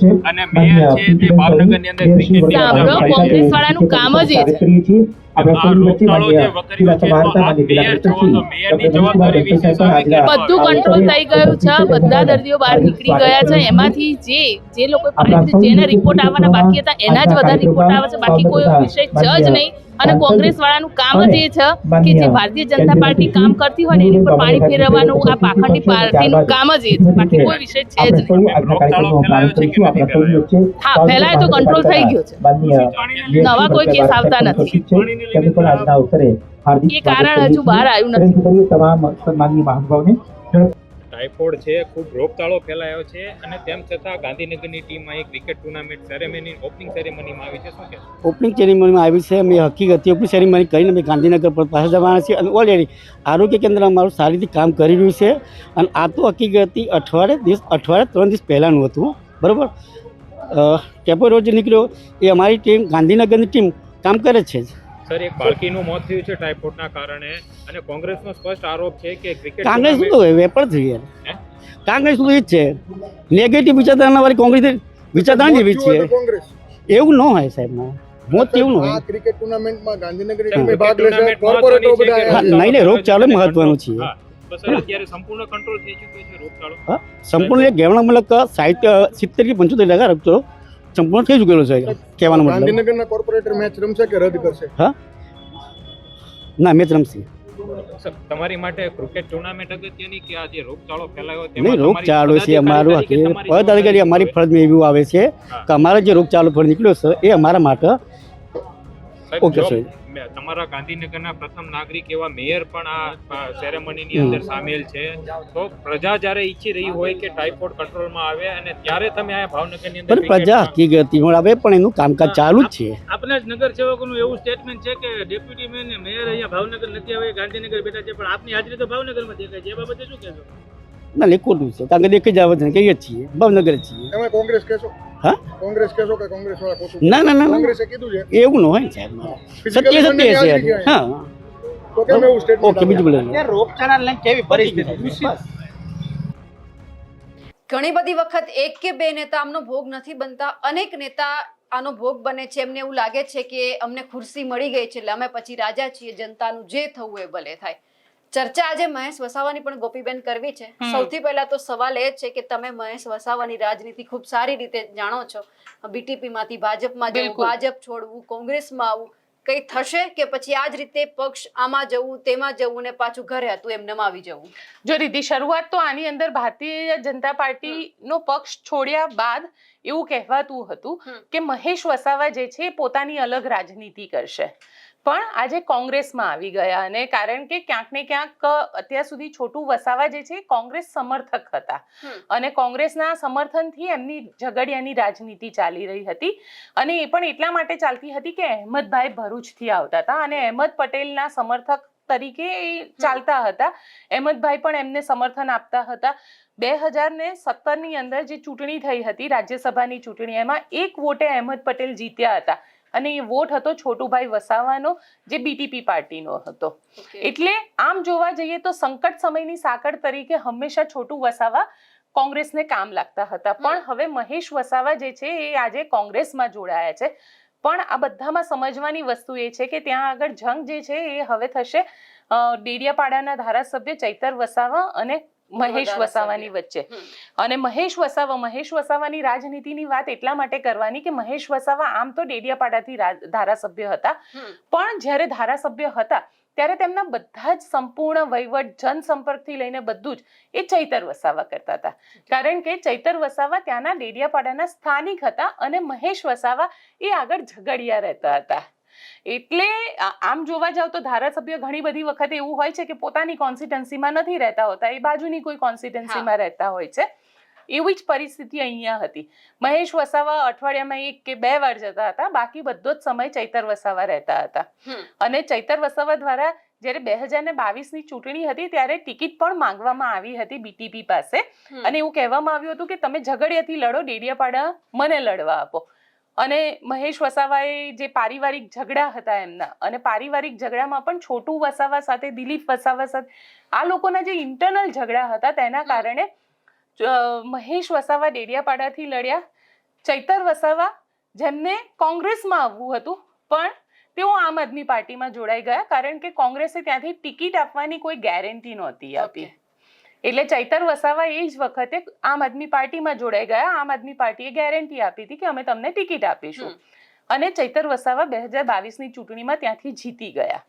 છે અને મેયર છે તે ભાવનગરની અંદર ક્રિકેટ કોંગ્રેસ વાળાનું કામ જ એ છે. બધું કંટ્રોલ થઈ ગયું છે. બધા દર્દીઓ બહાર નીકળી ગયા છે. એમાંથી જે લોકો જેના રિપોર્ટ આવવાના બાકી હતા એના જ વધારે રિપોર્ટ આવે છે. બાકી કોઈ વિષય છે જ નહીં. અને કોંગ્રેસ વાળાનું કામ જ એ છે કે જે ભારતીય જનતા પાર્ટી કામ કરતી હોય ને એની પર પાણી ફેરવવાનું આ પાખંડી પાર્ટીનું કામ જ એ છે. બાકી કોઈ વિષય છે જ નહીં. હા, ફેલાય તો કંટ્રોલ થઈ ગયો છે. નવા કોઈ કેસ આવતા નથી. એ કારણ હજુ બહાર આવ્યું નથી. ટાઇફોઇડ છે, ખૂબ રોગચાળો ફેલાયો છે અને તેમ છતાં ગાંધીનગરની ટીમ અહીં ક્રિકેટ ટુર્નામેન્ટ સેરેમની ઓપનિંગ સેરેમનીમાં આવી છે. શું કહેશો? ઓપનિંગ સેરેમનીમાં આવી છે. અમે હકીકત ઓપનિંગ સેરેમની કરીને અમે ગાંધીનગર પર પાછા જવાના છીએ અને ઓલરેડી આરોગ્ય કેન્દ્ર અમારું સારી રીતે કામ કરી રહ્યું છે. અને આ તો હકીકતથી અઠવાડિયે 3 દિવસ પહેલાંનું હતું. બરાબર, ટેપો રોજ નીકળ્યો એ અમારી ટીમ ગાંધીનગરની ટીમ કામ કરે છે. સર, એક બાળકીનું મોત થયું છે ટાઇફોઇડના કારણે અને કોંગ્રેસનો સ્પષ્ટ આરોપ છે કે ક્રિકેટ કાંગ્રેસ શું તો વેપાર થઈ ગયા. કાંગ્રેસ તો એ જ છે, નેગેટિવ વિચારધારણા વાળી કોંગ્રેસ વિચારધારા જેવી છે. એવું ન હોય સાહેબ, મોત એવું ન હોય. ક્રિકેટ ટુર્નામેન્ટમાં ગાંધીનગર ટીમે ભાગ લેશે, કોર્પોરેટરો બધા નહીં રોગચાળો મહત્વનું છે. અત્યારે સંપૂર્ણ કંટ્રોલ થઈ ચૂક્યો છે રોગચાળો. સંપૂર્ણ કહેવાનો મતલબ 70 કે 75% રોગચાળો સંપૂર્ણ થઈ ચૂકેલો છે કહેવાનો મતલબ. ગાંધીનગરના કોર્પોરેટર મેચ રમશે કે રદ કરશે? હા, ના, મેચ રમશે. તમારી માટે ક્રિકેટ ટુર્નામેન્ટ અગત્યની કે આ જે રોગચાળો ફેલાયો નહીં, રોગચાળો છે અમારું પદ અધિકારી અમારી ફરજમાં એવું આવે છે કે અમારો જે રોગચાળો ફળ નીકળ્યો છે એ અમારા માટે ઓકે છે. તમારા ગાંધીનગરના પ્રથમ નાગરિક એવા મેયર પણ આ સેરેમનીની અંદર સામેલ છે. તો પ્રજા જ્યારે ઈચ્છી રહી હોય કે ટાઇફોઇડ કંટ્રોલમાં આવે અને ત્યારે તમે આ ભાવનગરની અંદર પ્રજા હકીકતી હવે પણ એનું કામકાજ ચાલુ જ છે. આપના જ નગર સેવકોનું એવું સ્ટેટમેન્ટ છે કે ડેપ્યુટી મેયર અહીંયા ભાવનગર નથી આવે, ગાંધીનગર બેઠા છે, પણ આપની હાજરી તો ભાવનગરમાં દેખાય છે. એ બાબતે શું કહેશો? ના, ખોટું છે. કારણ કે દેખી જ આવે છે, કહીએ છીએ ભાવનગર છીએ. તમે કોંગ્રેસ કહેશો? હા, કોંગ્રેસ કહેશો કે કોંગ્રેસ વાળા ખોટું? ના, કોંગ્રેસે કીધું છે એવું ન હોય સાહેબ. સત્ય છે. હા, તો કેમ એવું સ્ટેટમેન્ટ? ઓકે, બીજું બોલો. રોગચાળા લઈને કેવી પરિસ્થિતિ? ઘણી બધી વખત એક કે બે નેતા આમનો ભોગ નથી બનતા, અનેક નેતા આનો ભોગ બને છે. એમને એવું લાગે છે કે અમને ખુરશી મળી ગઈ છે એટલે અમે પછી રાજા છીએ, જનતાનું જે થવું એ ભલે થાય. ચર્ચા આજે મહેશ વસાવાની પણ ગોપીબેન કરવી છે. સૌથી પહેલા તો સવાલ એ છે કે તમે મહેશ વસાવાની રાજનીતિ ખૂબ સારી રીતે જાણો છો. બીટીપી માંથી ભાજપમાં જવું, ભાજપ છોડવું, કોંગ્રેસમાં આવવું, કઈ થશે કે પછી આ જ રીતે પક્ષ આમાં જવું તેમાં જવું ને પાછું ઘરે હતું એમ નમાવી જવું? જો રીતિ શરૂઆત તો આની અંદર ભારતીય જનતા પાર્ટીનો પક્ષ છોડ્યા બાદ એવું કહેવાતું હતું કે મહેશ વસાવા જે છે એ પોતાની અલગ રાજનીતિ કરશે, પણ આજે કોંગ્રેસમાં આવી ગયા. અને કારણ કે ક્યાંક ને ક્યાંક અત્યાર સુધી છોટુ વસાવા જે છે કોંગ્રેસ સમર્થક હતા અને કોંગ્રેસના સમર્થનથી એમની ઝઘડિયાની રાજનીતિ ચાલી રહી હતી. અને એ પણ એટલા માટે ચાલતી હતી કે અહેમદભાઈ ભરૂચથી આવતા હતા અને અહેમદ પટેલના સમર્થક તરીકે ચાલતા હતા. અહેમદભાઈ પણ એમને સમર્થન આપતા હતા. 2017ની અંદર જે ચૂંટણી થઈ હતી રાજ્યસભાની ચૂંટણી, એમાં 1 વોટે અહેમદ પટેલ જીત્યા હતા અને એ વોટ હતો છોટુભાઈ વસાવાનો જે બીટીપી પાર્ટીનો હતો. એટલે આમ જોવા જઈએ તો સંકટ સમયની સાંકળ તરીકે હંમેશા છોટુ વસાવા કોંગ્રેસને કામ લાગતા હતા. પણ હવે મહેશ વસાવા જે છે એ આજે કોંગ્રેસમાં જોડાયા છે. પણ આ બધામાં સમજવાની વસ્તુ એ છે કે ત્યાં આગળ જંગ જે છે એ હવે થશે ડેડિયાપાડાના ધારાસભ્ય ચૈતર વસાવા અને મહેશ વસાવાની વચ્ચે. અને મહેશ વસાવાની રાજનીતિની વાત એટલા માટે કરવાની કે મહેશ વસાવા આમ તો ડેડિયાપાડાથી ધારાસભ્ય હતા, પણ જ્યારે ધારાસભ્ય હતા ત્યારે તેમના બધા જ સંપૂર્ણ વહીવટ જનસંપર્કથી લઈને બધું જ એ ચૈતર વસાવા કરતા હતા. કારણ કે ચૈતર વસાવા ત્યાંના ડેડિયાપાડાના સ્થાનિક હતા અને મહેશ વસાવા એ આગળ ઝઘડિયા રહેતા હતા. એટલે આમ જોવા જાવ તો ધારાસભ્ય ઘણી બધી વખત એવું હોય છે કે પોતાની કોન્સ્ટિટ્યુન્સીમાં નથી રહેતા હોતા, એ બાજુની કોઈ કોન્સ્ટિટ્યુન્સીમાં રહેતા હોય છે. એવી જ પરિસ્થિતિ અહીંયા હતી. મહેશ વસાવા અઠવાડિયામાં 1 કે 2 વાર જતા હતા, બાકી બધો જ સમય ચૈતર વસાવા રહેતા હતા. અને ચૈતર વસાવા દ્વારા જ્યારે 2022ની ચૂંટણી હતી ત્યારે ટિકિટ પણ માંગવામાં આવી હતી બીટીપી પાસે અને એવું કહેવામાં આવ્યું હતું કે તમે ઝઘડિયાથી લડો, ડેડિયાપાડા મને લડવા આપો. અને મહેશ વસાવાએ જે પારિવારિક ઝઘડા હતા એમના, અને પારિવારિક ઝઘડામાં પણ છોટુ વસાવા સાથે દિલીપ વસાવા સાથે આ લોકોના જે ઇન્ટરનલ ઝઘડા હતા તેના કારણે મહેશ વસાવા ડેડિયાપાડાથી લડ્યા. ચૈતર વસાવા જેમને કોંગ્રેસમાં આવવું હતું પણ તેઓ આમ આદમી પાર્ટીમાં જોડાઈ ગયા, કારણ કે કોંગ્રેસે ત્યાંથી ટિકિટ આપવાની કોઈ ગેરંટી નહોતી આપી. એટલે ચૈતર વસાવા એ જ વખતે આમ આદમી પાર્ટીમાં જોડાઈ ગયા. આમ આદમી પાર્ટીએ ગેરંટી આપી હતી કે અમે તમને ટિકિટ આપીશું અને ચૈતર વસાવા 2022ની ચૂંટણીમાં ત્યાંથી જીતી ગયા.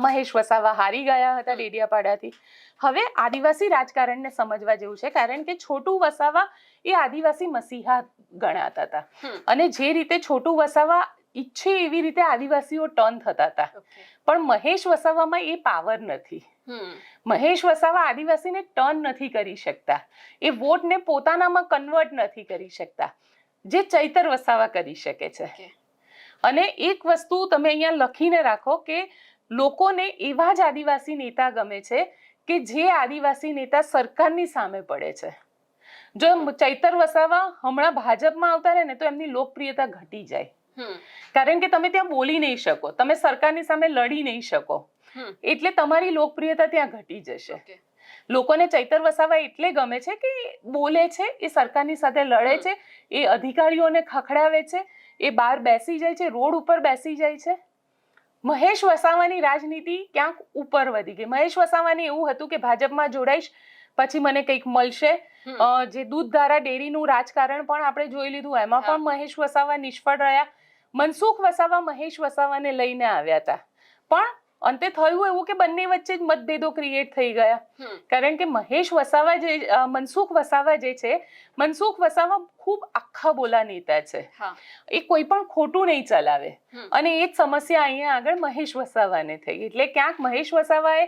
મહેશ વસાવા હારી ગયા હતા ડેડિયાપાડાથી. હવે આદિવાસી રાજકારણને સમજવા જેવું છે, કારણ કે છોટુ વસાવા એ આદિવાસી મસીહા ગણાતા હતા અને જે રીતે છોટુ વસાવા ઈચ્છે એવી રીતે આદિવાસીઓ ટર્ન થતા હતા, પણ મહેશ વસાવામાં એ પાવર નથી. મહેશ વસાવા આદિવાસીને ટર્ન નથી કરી શકતા, એ વોટને પોતાનામાં કન્વર્ટ નથી કરી શકતા, જે ચૈતર વસાવા કરી શકે છે. અને એક વસ્તુ તમે અહીંયા લખીને રાખો કે લોકોને એવા જ આદિવાસી નેતા ગમે છે કે જે આદિવાસી નેતા સરકારની સામે પડે છે. જો ચૈતર વસાવા હમણાં ભાજપમાં આવતા રહે ને તો એમની લોકપ્રિયતા ઘટી જાય, કારણ કે તમે ત્યાં બોલી નહીં શકો, તમે સરકારની સામે લડી નહીં શકો, એટલે તમારી લોકપ્રિયતા ત્યાં ઘટી જશે. લોકોને ચૈતર વસાવા એટલે ગમે છે કે બોલે છે, એ સરકારની સાથે લડે છે, એ અધિકારીઓને ખખડાવે છે, એ બહાર બેસી જાય છે, રોડ ઉપર બેસી જાય છે. મહેશ વસાવાની રાજનીતિ ક્યાંક ઉપર વધી ગઈ. મહેશ વસાવાને એવું હતું કે ભાજપમાં જોડાઈશ પછી મને કંઈક મળશે. જે દૂધધારા ડેરીનું રાજકારણ પણ આપણે જોઈ લીધું, એમાં પણ મહેશ વસાવા નિષ્ફળ રહ્યા. મનસુખ વસાવા મહેશ વસાવાને લઈને આવ્યા હતા, પણ અંતે થયું એવું કે બંને વચ્ચે જ મતભેદો ક્રિએટ થઈ ગયા, કારણ કે મનસુખ વસાવા જે છે, મનસુખ વસાવા ખૂબ આખા બોલા નેતા છે, એ કોઈ પણ ખોટું નહીં ચલાવે. અને એ જ સમસ્યા અહીંયા આગળ મહેશ વસાવાને થઈ. એટલે ક્યાંક મહેશ વસાવાએ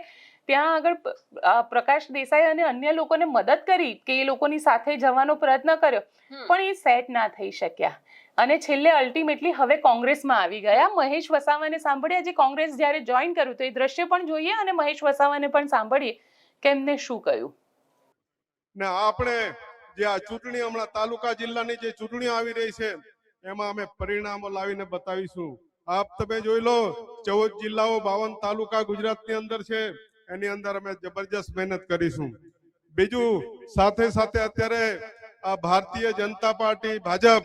ત્યાં આગળ પ્રકાશ દેસાઈ અને અન્ય લોકોને મદદ કરી કે એ લોકોની સાથે જવાનો પ્રયત્ન કર્યો, પણ એ સેટ ના થઈ શક્યા અને છેલ્લે અલ્ટિમેટલી હવે કોંગ્રેસમાં આવી ગયા. મહેશ વસાવાને સાંભળ્યા, જે કોંગ્રેસ જ્યારે જોઈન કર્યું તો એ દ્રશ્ય પણ જોઈએ અને મહેશ વસાવાને પણ સાંભળીએ કે એમને શું કહ્યું. ને આપણે જે આ ચૂંટણી હમણાં તાલુકા જિલ્લાની જે ચૂંટણીઓ આવી રહી છે એમાં અમે પરિણામો લાવીને બતાવીશું. આપ તમે જોઈ લો, 14 જિલ્લાઓ 52 તાલુકા ગુજરાતની અંદર છે, એની અંદર અમે જબરજસ્ત મહેનત કરીશું. બીજું સાથે સાથે અત્યારે આ ભારતીય જનતા પાર્ટી ભાજપ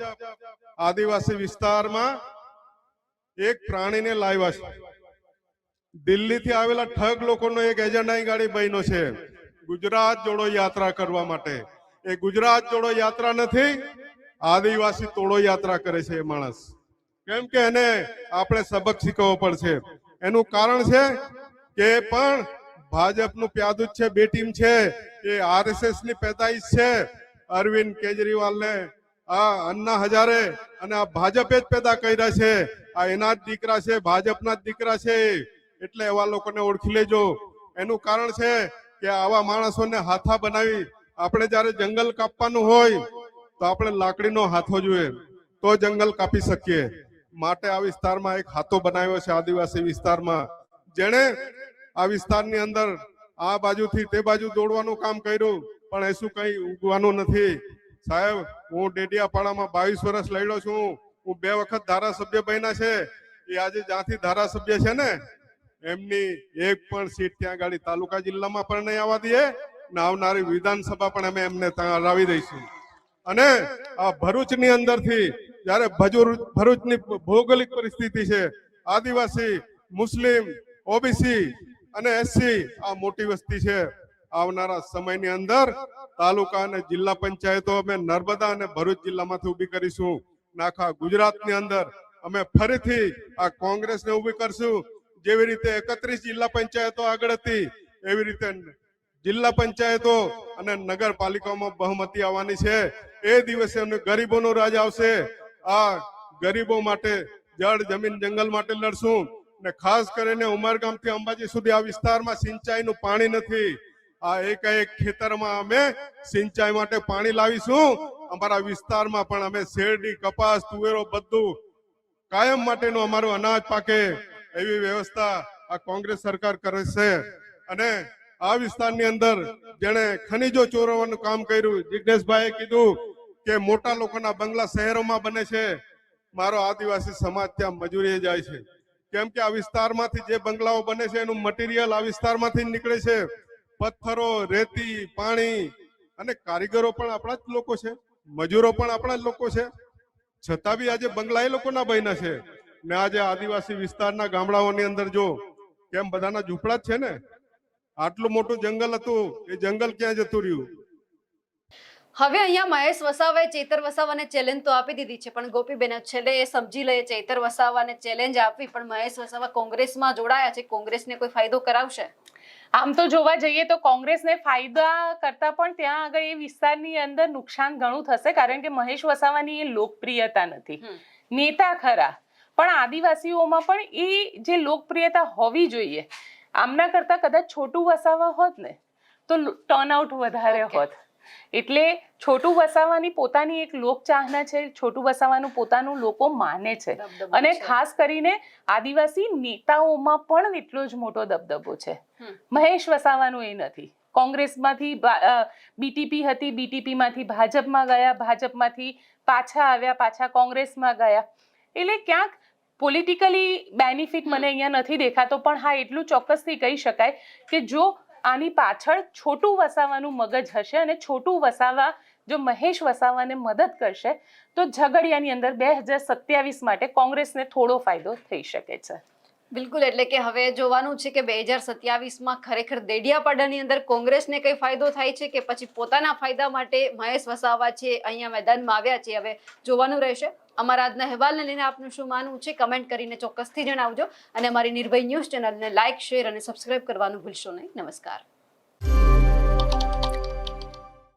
આદિવાસી વિસ્તારમાં એક પ્રાણીને લાવ્યા છે. દિલ્હીથી આવેલા ઠગ લોકોનો એક એજન્ડાની ગાડી બન્યો છે ગુજરાત જોડો યાત્રા કરવા માટે. એ ગુજરાત જોડો યાત્રા નથી, આદિવાસી તોડો યાત્રા કરે છે એ માણસ. કેમ કે એને આપણે સબક શીખવવો પડશે. એનું કારણ છે કે પણ ભાજપનું પ્યાદુત છે, બે ટીમ છે, એ આરએસએસ ની પેદાઈશ છે. અરવિંદ કેજરીવાલને આ અન્ના હજારે અને આ ભાજપે જ પેદા કર્યા છે. આ એના જ દીકરા છે, ભાજપના જ દીકરા છે. એટલે એવા લોકોને ઓળખી લેજો. એનું કારણ છે કે આવા માણસોને હાથા બનાવી, આપણે જયારે જંગલ કાપવાનું હોય તો આપણે લાકડીનો હાથો જોઈએ તો જંગલ કાપી શકીએ. માટે આ વિસ્તારમાં એક હાથો બનાવ્યો છે આદિવાસી વિસ્તારમાં, જેણે આ વિસ્તારની અંદર આ બાજુથી તે બાજુ દોડવાનું કામ કર્યું, પણ એસું કઈ ઉગવાનું નથી. સાહેબ, હું ડેડિયાપાડામાં 22 વર્ષ લડ્યો છું. હું 2 વખત ધારાસભ્ય બન્યા છે. એ આજે જ્યાંથી ધારાસભ્ય છે ને, એમની એક પણ સીટ ત્યાં ગાડી તાલુકા જિલ્લામાં પણ નહીં આવવા દઈએ ને આવનારી વિધાનસભા પણ અમે એમને ત્યાં હરાવી દઈશું. અને આ ભરૂચની અંદરથી જયારે ભરૂચની ભૌગોલિક પરિસ્થિતિ છે, આદિવાસી, મુસ્લિમ, ઓબીસી અને એસસી આ મોટી વસ્તી છે. આવનારા સમયની અંદર તાલુકા અને જિલ્લા પંચાયતો અમે નર્મદા અને ભરૂચ જિલ્લામાંથી ઊભી કરીશું. આખા ગુજરાતની અંદર અમે ફરીથી આ કોંગ્રેસને ઊભી કરશું. જેવી રીતે 31 જિલ્લા પંચાયતો આગળ હતી, એવી રીતે જિલ્લા પંચાયતો અને નગરપાલિકાઓમાં બહુમતી આવવાની છે. એ દિવસે અમને ગરીબોનો રાજ આવશે. આ ગરીબો માટે, જળ જમીન જંગલ માટે લડશું. ને ખાસ કરીને ઉમરગામથી અંબાજી સુધી આ વિસ્તારમાં સિંચાઈનું પાણી નથી. આ એક ખેતરમાં અમે સિંચાઈ માટે પાણી લાવીશું. અમારા વિસ્તારમાં પણ અમે શેરડી, કપાસ, તુવેરો બધું કાયમ માટેનું અમારું અનાજ પાકે એવી વ્યવસ્થા આ કોંગ્રેસ સરકાર કરે છે. અને આ વિસ્તારની અંદર જેણે ખનીજો ચોરવાનું કામ કર્યું, જિજ્ઞેશભાઈએ કીધું કે મોટા લોકોના બંગલા શહેરોમાં બને છે. મારો આદિવાસી સમાજ ત્યાં મજૂરીએ જાય છે. કેમ કે આ વિસ્તારમાંથી જે બંગલાઓ બને છે એનું મટીરિયલ આ વિસ્તારમાંથી નીકળે છે. પથ્થરો, રેતી, પાણી, અને કારીગરો પણ આપણા જ લોકો છે, મજૂરો પણ આપણા જ લોકો છે. છતાં બી આજે બંગલા એ લોકોના બન્યા છે. ને આજે આદિવાસી વિસ્તારના ગામડાઓની અંદર જો કેમ બધાના ઝૂંપડા જ છે ને. આટલું મોટું જંગલ હતું, એ જંગલ ક્યાં જતું રહ્યું? હવે અહીંયા મહેશ વસાવાએ ચેતર વસાવાને ચેલેન્જ તો આપી દીધી છે, પણ ગોપીબેન છેલ્લે એ સમજી લે, ચેતર વસાવાને ચેલેન્જ આપવી, પણ મહેશ વસાવા કોંગ્રેસમાં જોડાયા છે, કોંગ્રેસને કોઈ ફાયદો કરાવશે? આમ તો જોવા જઈએ તો કોંગ્રેસને ફાયદા કરતા પણ ત્યાં આગળ એ વિસ્તારની અંદર નુકસાન ઘણું થશે, કારણ કે મહેશ વસાવાની એ લોકપ્રિયતા નથી. નેતા ખરા, પણ આદિવાસીઓમાં પણ એ જે લોકપ્રિયતા હોવી જોઈએ, આમના કરતા કદાચ છોટું વસાવા હોત ને તો ટર્નઆઉટ વધારે હોત. એટલે છોટું વસાવાની પોતાની એક લોકચાહના છે, છોટું વસાવાનું પોતાનું લોકો માને છે, અને ખાસ કરીને આદિવાસી નેતાઓમાં પણ એટલો જ મોટો દબદબો છે. મહેશ વસાવાનું એ નથી. કોંગ્રેસમાંથી બીટીપી હતી, બીટીપીમાંથી ભાજપમાં ગયા, ભાજપમાંથી પાછા આવ્યા, પાછા કોંગ્રેસમાં ગયા. એટલે ક્યાંક પોલિટિકલી બેનિફિટ મને અહીંયા નથી દેખાતો. પણ હા, એટલું ચોક્કસથી કહી શકાય કે જો આની પાછળ છોટું વસાવાનું મગજ હશે અને છોટું વસાવા જો મહેશ વસાવાને મદદ કરશે તો ઝઘડિયાની અંદર 2027 માટે કોંગ્રેસને થોડો ફાયદો થઈ શકે છે. બિલકુલ, એટલે કે હવે જોવાનું છે કે 2027માં ખરેખર દેડિયાપાડાની અંદર કોંગ્રેસને કઈ ફાયદો થાય છે કે પછી પોતાના ફાયદા માટે મહેશ વસાવા છે અહીંયા મેદાનમાં આવ્યા છે. હવે જોવાનું રહેશે. અમારા આજના અહેવાલને લઈને આપનું શું માનવું છે કમેન્ટ કરીને ચોક્કસથી જણાવજો, અને અમારી નિર્ભય ન્યૂઝ ચેનલને લાઇક, શેર અને સબસ્ક્રાઇબ કરવાનું ભૂલશો નહીં. નમસ્કાર.